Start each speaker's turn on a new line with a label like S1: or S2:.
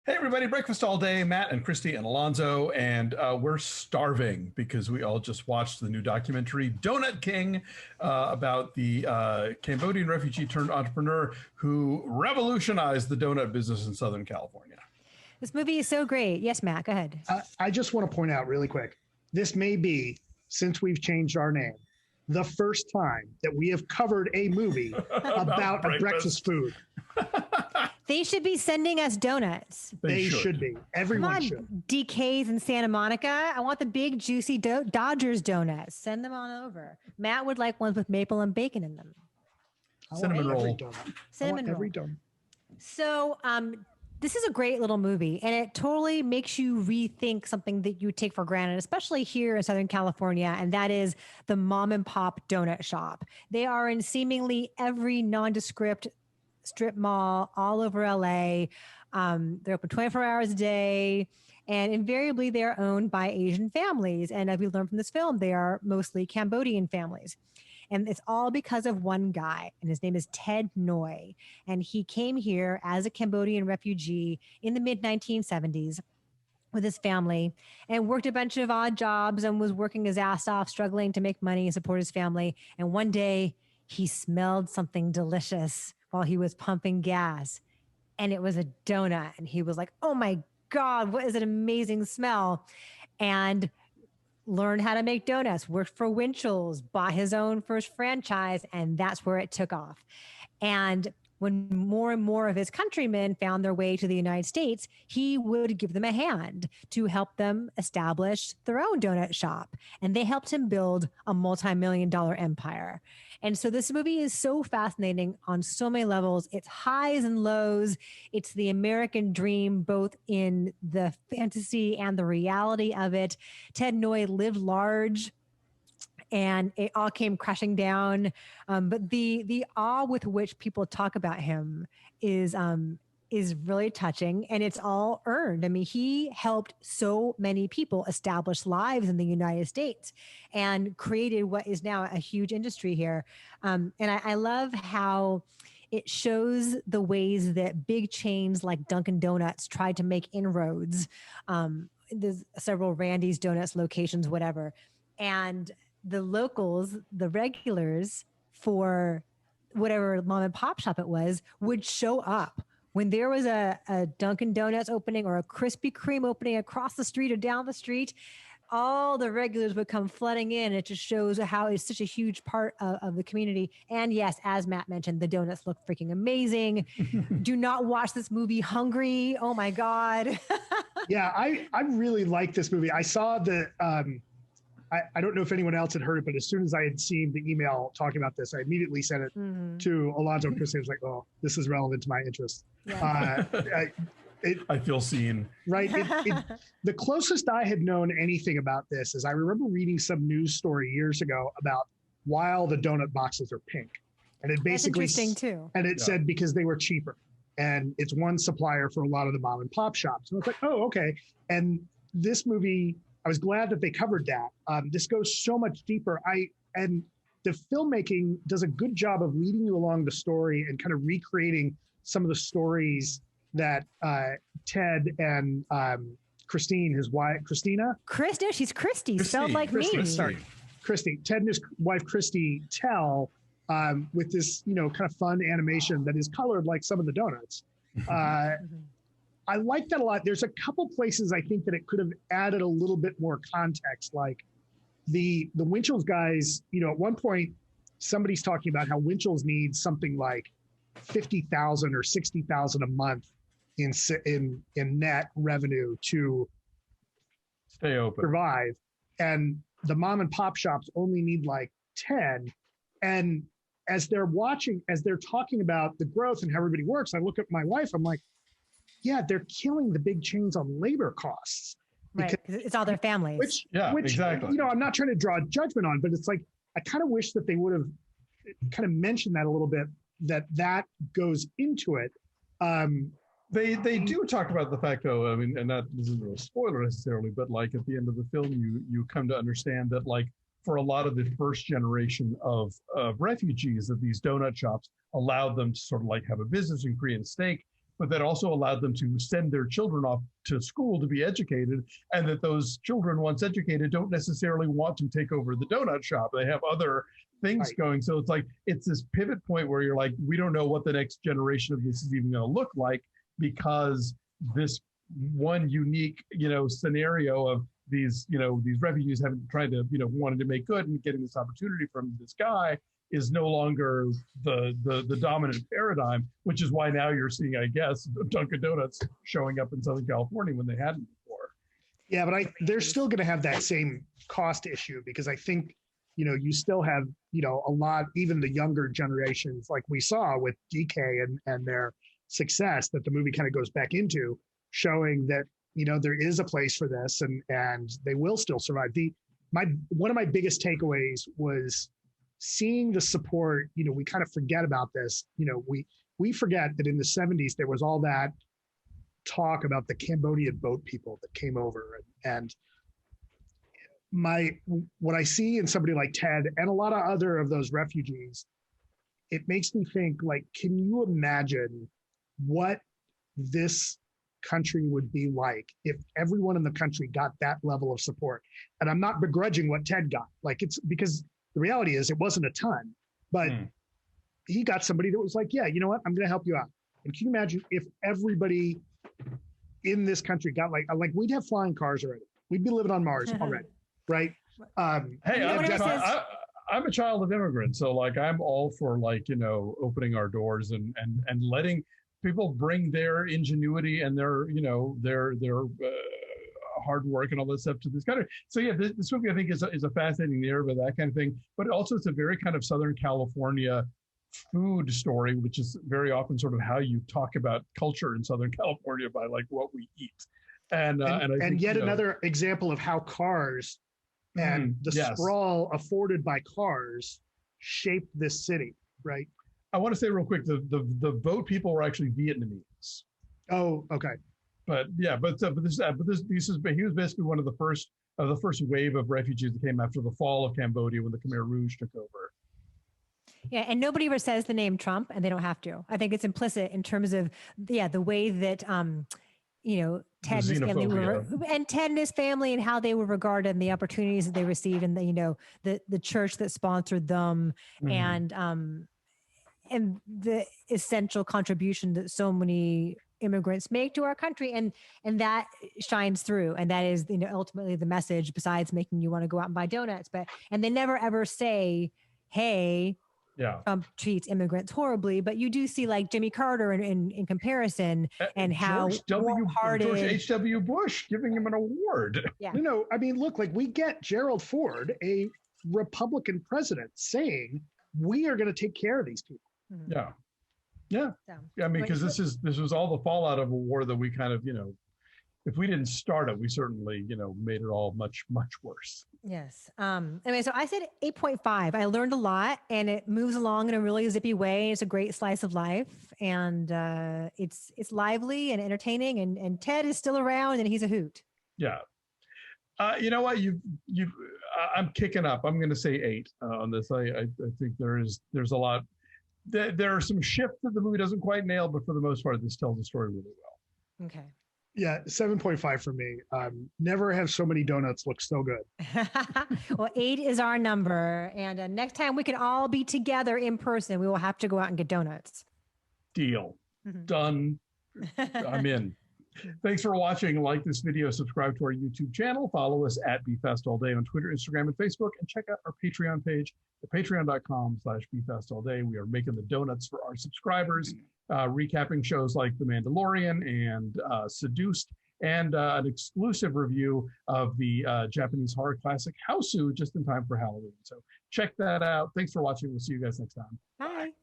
S1: Hey everybody, breakfast all day. Matt and Christy and Alonso, and we're starving because we all just watched the new documentary Donut King about the Cambodian refugee turned entrepreneur who revolutionized the donut business in Southern California.
S2: This movie is so great. Yes, Matt, go ahead.
S3: I just want to point out really quick, this may be, since we've changed our name, the first time that we have covered a movie about a breakfast food.
S2: They should be sending us donuts.
S3: They should be. Everyone should.
S2: DK's in Santa Monica. I want the big, juicy Dodgers donuts. Send them on over. Matt would like ones with maple and bacon in them.
S1: Cinnamon roll.
S2: Cinnamon roll.
S3: Every donut.
S2: So, this is a great little movie, and it totally makes you rethink something that you take for granted, especially here in Southern California, and that is the mom and pop donut shop. They are in seemingly every nondescript strip mall all over LA. They're open 24 hours a day, and invariably they're owned by Asian families. And as we learned from this film, they are mostly Cambodian families. And it's all because of one guy, and his name is Ted Ngoy. And he came here as a Cambodian refugee in the mid-1970s with his family and worked a bunch of odd jobs and was working his ass off, struggling to make money and support his family. And one day he smelled something delicious while he was pumping gas, and it was a donut. And he was like, oh my God, what is an amazing smell? And learned how to make donuts, worked for Winchell's, bought his own first franchise, and that's where it took off. And when more and more of his countrymen found their way to the United States, he would give them a hand to help them establish their own donut shop. And they helped him build a multi-million-dollar empire. And so this movie is so fascinating on so many levels. It's highs and lows. It's the American dream, both in the fantasy and the reality of it. Ted Ngoy lived large, and it all came crashing down. But the awe with which people talk about him is really touching, and it's all earned. I mean, he helped so many people establish lives in the United States and created what is now a huge industry here. And I love how it shows the ways that big chains like Dunkin' Donuts tried to make inroads. There's several Randy's Donuts locations, whatever. And the locals, the regulars for whatever mom and pop shop it was, would show up. When there was a Dunkin' Donuts opening or a Krispy Kreme opening across the street or down the street, all the regulars would come flooding in. It just shows how it's such a huge part of the community. And yes, as Matt mentioned, the donuts look freaking amazing. Do not watch this movie hungry. Oh my God.
S3: Yeah, I really like this movie. I saw the... I don't know if anyone else had heard it, but as soon as I had seen the email talking about this, I immediately sent it to Alonso and Christy. I was like, oh, this is relevant to my interest. Yeah.
S1: I feel seen.
S3: Right. The closest I had known anything about this is I remember reading some news story years ago about why all the donut boxes are pink. And it basically,
S2: that's interesting too.
S3: And it said because they were cheaper. And it's one supplier for a lot of the mom and pop shops. And I was like, oh, okay. And this movie, I was glad that they covered that. This goes so much deeper. And the filmmaking does a good job of leading you along the story and kind of recreating some of the stories that Ted and Christine, his wife, Christina?
S2: Christy, she's Christy, spelled like
S3: Christy,
S2: me.
S3: Sorry, Christy. Ted and his wife, Christy, tell with this, kind of fun animation that is colored like some of the donuts. I like that a lot. There's a couple places I think that it could have added a little bit more context, like the Winchell's guys, at one point, somebody's talking about how Winchell's needs something like 50,000 or 60,000 a month in net revenue to
S1: stay open,
S3: survive. And the mom and pop shops only need like 10. And as they're talking about the growth and how everybody works, I look at my wife, I'm like, yeah, they're killing the big chains on labor costs.
S2: Right, because it's all their families.
S3: Which,
S1: exactly.
S3: I'm not trying to draw a judgment on, but it's like, I kind of wish that they would have kind of mentioned that a little bit, that goes into it.
S1: They do talk about the fact, though, I mean, and that isn't a spoiler necessarily, but like at the end of the film, you come to understand that like for a lot of the first generation of refugees, that these donut shops allowed them to sort of like have a business and create a stake. but that also allowed them to send their children off to school to be educated, and that those children, once educated, don't necessarily want to take over the donut shop. They have other things going. So it's like, it's this pivot point where you're like, we don't know what the next generation of this is even going to look like, because this one unique, scenario of these refugees having tried to, wanted to make good and getting this opportunity from this guy is no longer the dominant paradigm, which is why now you're seeing, I guess, Dunkin' Donuts showing up in Southern California when they hadn't before.
S3: Yeah, but they're still going to have that same cost issue, because I think, you still have, a lot, even the younger generations, like we saw with DK and their success that the movie kind of goes back into, showing that, there is a place for this and they will still survive. One of my biggest takeaways was seeing the support. We kind of forget about this. We forget that in the 70s, there was all that talk about the Cambodian boat people that came over, and what I see in somebody like Ted and a lot of other of those refugees, it makes me think, like, can you imagine what this country would be like if everyone in the country got that level of support? And I'm not begrudging what Ted got. Like, it's because the reality is it wasn't a ton, but he got somebody that was like, yeah, you know what? I'm going to help you out. And can you imagine if everybody in this country got like we'd have flying cars already. We'd be living on Mars already. Right.
S1: Hey, I'm a child of immigrants, so like I'm all for opening our doors and letting people bring their ingenuity and their hard work and all that stuff to this country. So yeah, this movie I think is a fascinating narrative of that kind of thing, but also it's a very kind of Southern California food story, which is very often sort of how you talk about culture in Southern California, by like what we eat. And I think,
S3: yet another example of how cars and the sprawl afforded by cars shaped this city, right?
S1: I want to say real quick, the boat people were actually Vietnamese.
S3: Oh, okay.
S1: But yeah, he was basically one of the first wave of refugees that came after the fall of Cambodia when the Khmer Rouge took over.
S2: Yeah, and nobody ever says the name Trump, and they don't have to. I think it's implicit in terms of the way that Ted and his family and how they were regarded and the opportunities that they received, and the church that sponsored them, and the essential contribution that so many immigrants make to our country, and that shines through, and that is ultimately the message, besides making you want to go out and buy donuts. And they never ever say, hey, Trump treats immigrants horribly, but you do see like Jimmy Carter in comparison, and how
S1: George H.W. Bush giving him an award.
S2: Yeah.
S3: I mean, look, like we get Gerald Ford, a Republican president, saying we are going to take care of these people.
S1: Yeah. I mean, because this was all the fallout of a war that we kind of, if we didn't start it, we certainly, made it all much, much worse.
S2: Yes. Anyway, so I said 8.5. I learned a lot, and it moves along in a really zippy way. It's a great slice of life, and it's lively and entertaining, and Ted is still around, and he's a hoot.
S1: Yeah. You know what? I'm kicking up. I'm going to say 8 on this. I think there's a lot. There are some shifts that the movie doesn't quite nail, but for the most part, this tells the story really well.
S2: Okay.
S3: Yeah, 7.5 for me. Never have so many donuts look so good.
S2: Well, 8 is our number. And next time we can all be together in person, we will have to go out and get donuts.
S1: Deal. Done. I'm in. Thanks for watching. Like this video, subscribe to our YouTube channel, follow us at BeFastAllDay on Twitter, Instagram, and Facebook, and check out our Patreon page at patreon.com/BeFastAllDay. We are making the donuts for our subscribers, recapping shows like The Mandalorian and Seduced, and an exclusive review of the Japanese horror classic Houseu just in time for Halloween. So check that out. Thanks for watching. We'll see you guys next time.
S2: Bye.